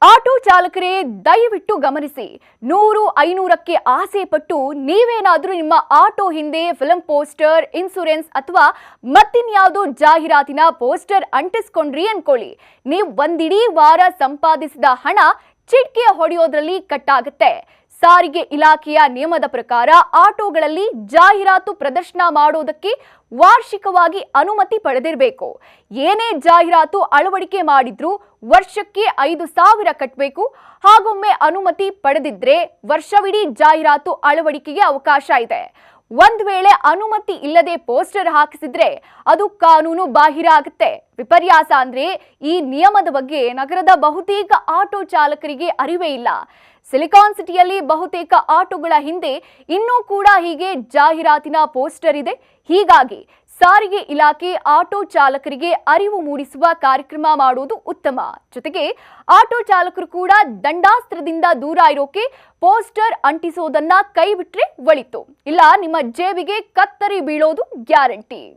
Auto ಚಾಲಕರೇ ದಯವಿಟ್ಟು ಗಮನಿಸಿ, 100-500ಕ್ಕೆ ಆಸೆ ಪಟ್ಟು ನೀವೇನಾದರೂ ನಿಮ್ಮ ಆಟೋ ಹಿಂದೆ ಫಿಲ್ಮ್ ಪೋಸ್ಟರ್, ಇನ್ಶೂರೆನ್ಸ್ ಅಥವಾ ಮತ್ತಿನ್ಯಾವುದೋ ಜಾಹೀರಾತಿನ ಪೋಸ್ಟರ್ ಅಂಟಿಸ್ಕೊಂಡ್ರಿ ಅನ್ಕೊಳ್ಳಿ, ನೀವು ಒಂದಿಡೀ ವಾರ ಸಂಪಾದಿಸಿದ ಹಣ ಚಿಟಿಕೆ ಹೊಡೆಯೋದ್ರಲ್ಲಿ ಕಟ್ ಆಗುತ್ತೆ. ಸಾರಿಗೆ ಇಲಾಖೆಯ ನಿಯಮದ ಪ್ರಕಾರ ಆಟೋಗಳಲ್ಲಿ ಜಾಹೀರಾತು ಪ್ರದರ್ಶನ ಮಾಡೋದಕ್ಕೆ ವಾರ್ಷಿಕವಾಗಿ ಅನುಮತಿ ಪಡೆದಿರಬೇಕು. ಏನೇ ಜಾಹೀರಾತು ಅಳವಡಿಕೆ ಮಾಡಿದ್ರೂ ವರ್ಷಕ್ಕೆ 5,000 ಕಟ್ಟಬೇಕು. ಹಾಗೊಮ್ಮೆ ಅನುಮತಿ ಪಡೆದಿದ್ರೆ ವರ್ಷವಿಡೀ ಜಾಹೀರಾತು ಅಳವಡಿಕೆಗೆ ಅವಕಾಶ ಇದೆ. ಒಂದ್ ವೇಳೆ ಅನುಮತಿ ಇಲ್ಲದೆ ಪೋಸ್ಟರ್ ಹಾಕಿಸಿದ್ರೆ ಅದು ಕಾನೂನು ಬಾಹಿರ ಆಗುತ್ತೆ. ವಿಪರ್ಯಾಸ ಅಂದ್ರೆ ಈ ನಿಯಮದ ಬಗ್ಗೆ ನಗರದ ಬಹುತೇಕ ಆಟೋ ಚಾಲಕರಿಗೆ ಅರಿವೇ ಇಲ್ಲ. ಸಿಲಿಕಾನ್ ಸಿಟಿಯಲ್ಲಿ ಬಹುತೇಕ ಆಟೋಗಳ ಹಿಂದೆ ಇನ್ನೂ ಕೂಡ ಹೀಗೆ ಜಾಹೀರಾತಿನ ಪೋಸ್ಟರ್ ಇದೆ. ಹೀಗಾಗಿ ಸಾರಿಗೆ ಇಲಾಖೆ ಆಟೋ ಚಾಲಕರಿಗೆ ಅರಿವು ಮೂಡಿಸುವ ಕಾರ್ಯಕ್ರಮ ಮಾಡುವುದು ಉತ್ತಮ. ಜೊತೆಗೆ ಆಟೋ ಚಾಲಕರು ಕೂಡ ದಂಡಾಸ್ತ್ರದಿಂದ ದೂರ ಇರೋಕೆ ಪೋಸ್ಟರ್ ಅಂಟಿಸೋದನ್ನ ಕೈ ಬಿಟ್ರೆ ಒಳಿತು. ಇಲ್ಲ ನಿಮ್ಮ ಜೇಬಿಗೆ ಕತ್ತರಿ ಬೀಳೋದು ಗ್ಯಾರಂಟಿ.